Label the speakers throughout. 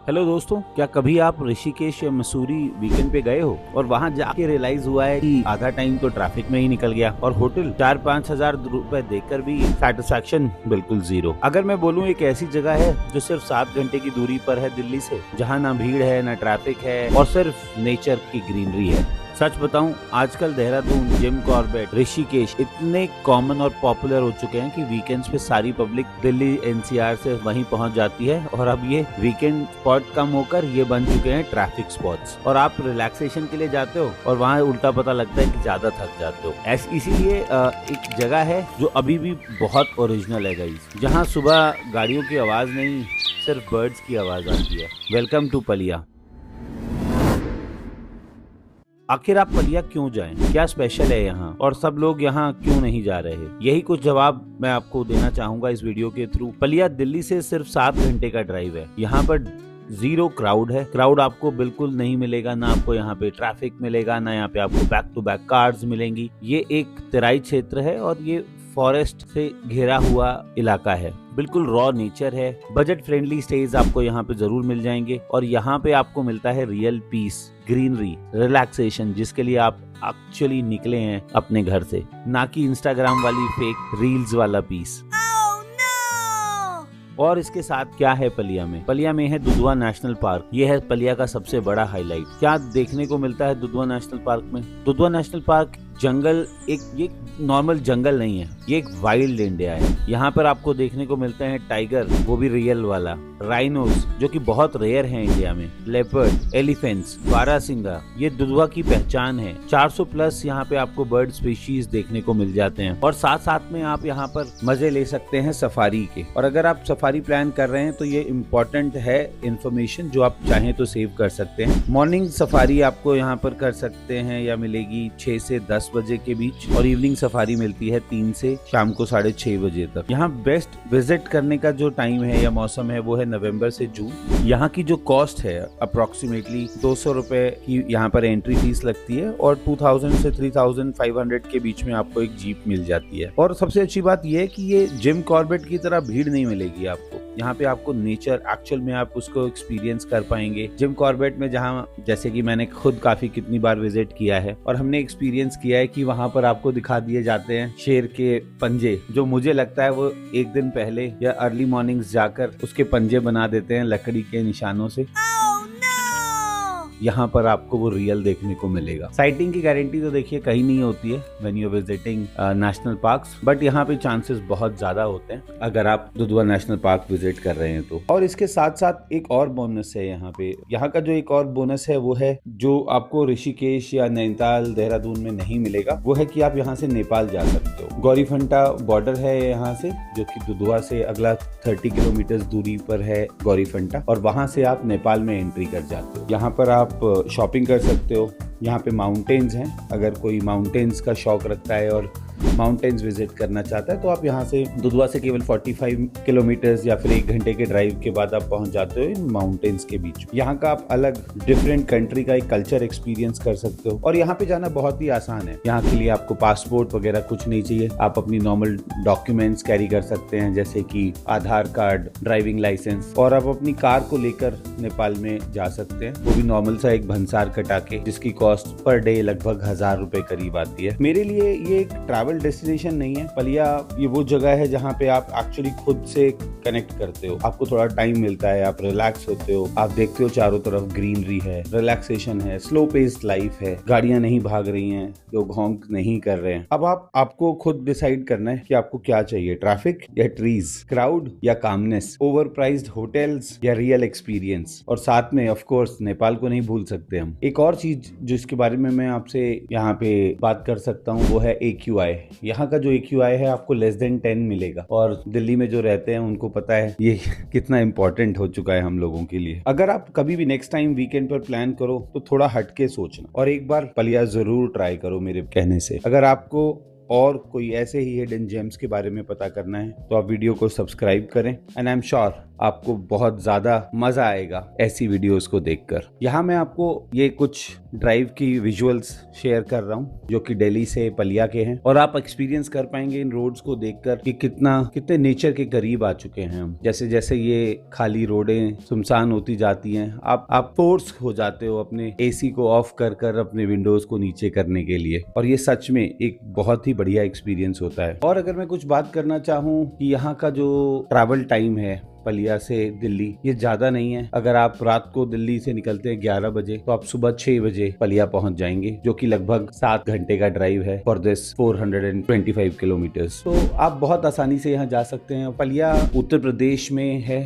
Speaker 1: Hello दोस्तों, क्या कभी आप ऋषिकेश या मसूरी वीकेंड पे गए हो और वहाँ जाके रियलाइज हुआ है कि आधा टाइम तो ट्रैफिक में ही निकल गया और होटल 4-5 हजार रुपए देकर भी सेटिस्फैक्शन बिल्कुल जीरो। अगर मैं बोलूँ एक ऐसी जगह है जो सिर्फ 7 घंटे की दूरी पर है दिल्ली से, जहाँ ना भीड़ है ना ट्रैफिक है और सिर्फ नेचर की ग्रीनरी है। सच बताऊं, आजकल देहरादून, जिम कॉर्बेट, ऋषिकेश इतने कॉमन और पॉपुलर हो चुके हैं कि वीकेंड्स पे सारी पब्लिक दिल्ली एनसीआर से वहीं पहुंच जाती है और अब ये वीकेंड स्पॉट कम होकर ये बन चुके हैं ट्रैफिक स्पॉट्स। और आप रिलैक्सेशन के लिए जाते हो और वहाँ उल्टा पता लगता है कि ज्यादा थक जाते हो। इसीलिए एक जगह है जो अभी भी बहुत ओरिजिनल है गाइस, जहाँ सुबह गाड़ियों की आवाज नहीं, सिर्फ बर्ड्स की आवाज आती है। Welcome to Paliya. आखिर आप पलिया क्यों जाएं? क्या स्पेशल है यहाँ और सब लोग यहाँ क्यों नहीं जा रहे? यही कुछ जवाब मैं आपको देना चाहूंगा इस वीडियो के थ्रू। पलिया दिल्ली से सिर्फ 7 घंटे का ड्राइव है। यहाँ पर जीरो क्राउड है। क्राउड आपको बिल्कुल नहीं मिलेगा, ना आपको यहाँ पे ट्रैफिक मिलेगा, ना यहाँ पे आपको बैक टू बैक कार्स मिलेंगी। ये एक तराई क्षेत्र है और ये फॉरेस्ट से घिरा हुआ इलाका है। बिल्कुल रॉ नेचर है। बजट फ्रेंडली स्टेज आपको यहाँ पे जरूर मिल जाएंगे और यहाँ पे आपको मिलता है रियल पीस, ग्रीनरी, रिलैक्सेशन, जिसके लिए आप एक्चुअली निकले हैं अपने घर से, ना कि इंस्टाग्राम वाली फेक रील्स वाला पीस। और इसके साथ क्या है पलिया में? पलिया में है दुधवा नेशनल पार्क। ये है पलिया का सबसे बड़ा हाईलाइट। क्या देखने को मिलता है दुधवा नेशनल पार्क में? दुधवा नेशनल पार्क जंगल, ये नॉर्मल जंगल नहीं है, ये एक वाइल्ड इंडिया है। यहाँ पर आपको देखने को मिलते हैं टाइगर, वो भी रियल वाला, राइनोस जो कि बहुत रेयर है इंडिया में, लेपर्ड, एलिफेंट्स, बारहसिंगा, ये दुधवा की पहचान है। 400 प्लस यहाँ पे आपको बर्ड स्पीशीज देखने को मिल जाते हैं और साथ साथ में आप यहाँ पर मजे ले सकते हैं सफारी के। और अगर आप सफारी प्लान कर रहे हैं तो ये इम्पोर्टेंट है इन्फॉर्मेशन जो आप चाहें तो सेव कर सकते हैं। मॉर्निंग सफारी आपको यहाँ पर कर सकते हैं या मिलेगी 6 से 10 बजे के बीच, और इवनिंग सफारी मिलती है 3 से शाम को 6:30 बजे तक। यहाँ बेस्ट विजिट करने का जो टाइम है या मौसम है वो है नवंबर से जून। यहाँ की जो कॉस्ट है अप्रोक्सीमेटली 200 रुपए की यहाँ पर एंट्री फीस लगती है और 2000 से 3500 के बीच में आपको एक जीप मिल जाती है। और सबसे अच्छी बात यह है कि ये जिम कॉर्बेट की तरह भीड़ नहीं मिलेगी आपको। यहाँ पे आपको नेचर एक्चुअल में आप उसको एक्सपीरियंस कर पाएंगे। जिम कॉर्बेट में जहाँ, जैसे कि मैंने खुद काफी कितनी बार विजिट किया है और हमने एक्सपीरियंस किया है कि वहाँ पर आपको दिखा दिए जाते हैं शेर के पंजे, जो मुझे लगता है वो एक दिन पहले या अर्ली मॉर्निंग्स जाकर उसके पंजे बना देते हैं लकड़ी के निशानों से। यहाँ पर आपको वो रियल देखने को मिलेगा। साइटिंग की गारंटी तो देखिए कहीं नहीं होती है when you visiting national parks, but यहाँ पे चांसेस बहुत ज्यादा होते हैं अगर आप दुधवा नेशनल पार्क विजिट कर रहे हैं तो। और इसके साथ साथ एक और बोनस है यहाँ पे। यहाँ का जो एक और बोनस है वो है जो आपको ऋषिकेश या नैनीताल, देहरादून में नहीं मिलेगा, वो है कि आप यहाँ से नेपाल जा सकते हो। गौरीफंटा बॉर्डर है यहाँ से, जो कि दुधवा से अगला 30 किलोमीटर दूरी पर है गौरीफंटा, और वहां से आप नेपाल में एंट्री कर जाते हो। यहाँ पर आप शॉपिंग कर सकते हो। यहाँ पे माउंटेन्स हैं, अगर कोई माउंटेन्स का शौक रखता है और माउंटेन्स विजिट करना चाहता है तो आप यहाँ से दुधवा से केवल 45 किलोमीटर्स या फिर 1 घंटे के ड्राइव के बाद आप पहुंच जाते हो इन माउंटेन्स के बीच। यहाँ का आप अलग डिफरेंट कंट्री का एक कल्चर एक्सपीरियंस कर सकते हो और यहाँ पे जाना बहुत ही आसान है। यहाँ के लिए आपको पासपोर्ट वगैरह कुछ नहीं चाहिए। आप अपनी नॉर्मल डॉक्यूमेंट्स कैरी कर सकते हैं, जैसे कि आधार कार्ड, ड्राइविंग लाइसेंस, और आप अपनी कार को लेकर नेपाल में जा सकते हैं, वो भी नॉर्मल सा एक भंसार कटा के, जिसकी कॉस्ट पर डे लगभग 1000 रुपए करीब आती है। मेरे लिए ये एक ट्रैवल डेस्टिनेशन नहीं है। पलिया ये वो जगह है जहाँ पे आप एक्चुअली खुद से कनेक्ट करते हो, आपको थोड़ा टाइम मिलता है, आप रिलैक्स होते हो, आप देखते हो चारों तरफ ग्रीनरी है, रिलैक्सेशन है, स्लो पेस्ड लाइफ है, गाड़ियां नहीं भाग रही हैं, लोग हॉन्क नहीं कर रहे हैं। अब आपको खुद डिसाइड करना है कि आपको क्या चाहिए, ट्रैफिक या ट्रीज, क्राउड या कामनेस, ओवर प्राइस्ड होटल्स या रियल एक्सपीरियंस। और साथ में ऑफ कोर्स नेपाल को नहीं भूल सकते हम। एक और चीज जिसके बारे में मैं आपसे यहाँ पे बात कर सकता हूँ वो है AQI। यहाँ का जो AQI है आपको लेस देन 10 मिलेगा, और दिल्ली में जो रहते हैं उनको पता है ये कितना इंपॉर्टेंट हो चुका है हम लोगों के लिए। अगर आप कभी भी नेक्स्ट टाइम वीकेंड पर प्लान करो तो थोड़ा हटके सोचना और एक बार पलिया जरूर ट्राई करो मेरे कहने से। अगर आपको और कोई ऐसे ही हिडन जेम्स के बारे में पता करना है तो आप वीडियो को सब्सक्राइब करें, एंड आई एम श्योर आपको बहुत ज्यादा मजा आएगा ऐसी वीडियोस को देखकर। यहाँ मैं आपको ये कुछ ड्राइव की विजुअल्स शेयर कर रहा हूँ जो कि दिल्ली से पलिया के हैं, और आप एक्सपीरियंस कर पाएंगे इन रोड्स को देखकर कि कितने नेचर के करीब आ चुके हैं हम। जैसे जैसे ये खाली रोडें सुनसान होती जाती हैं, आप फोर्स हो जाते हो अपने एसी को ऑफ कर कर अपने विंडोज को नीचे करने के लिए, और ये सच में एक बहुत ही बढ़िया एक्सपीरियंस होता है। और अगर मैं कुछ बात करना चाहूँ कि यहाँ का जो ट्रैवल टाइम है पलिया से दिल्ली, ये ज्यादा नहीं है। अगर आप रात को दिल्ली से निकलते हैं 11 बजे तो आप सुबह 6 बजे पलिया पहुंच जाएंगे, जो कि लगभग 7 घंटे का ड्राइव है फॉर दिस 425 किलोमीटर्स। तो आप बहुत आसानी से यहाँ जा सकते हैं। पलिया उत्तर प्रदेश में है,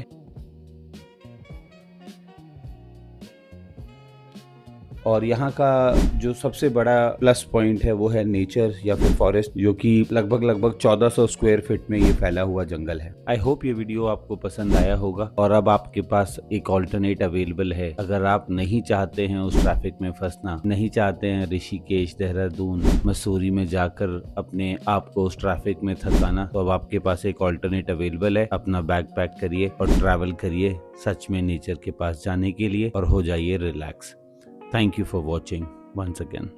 Speaker 1: और यहाँ का जो सबसे बड़ा प्लस पॉइंट है वो है नेचर या फिर फॉरेस्ट, जो कि लगभग 1400 स्क्वायर फीट में ये फैला हुआ जंगल है। आई होप ये वीडियो आपको पसंद आया होगा, और अब आपके पास एक ऑल्टरनेट अवेलेबल है। अगर आप नहीं चाहते हैं उस ट्रैफिक में फंसना, नहीं चाहते हैं ऋषिकेश, देहरादून, मसूरी में जाकर अपने आप को उस ट्रैफिक में थकाना, तो अब आपके पास एक ऑल्टरनेट अवेलेबल है। अपना बैग पैक करिए और ट्रैवल करिए सच में नेचर के पास जाने के लिए, और हो जाइए relax. Thank you for watching once again.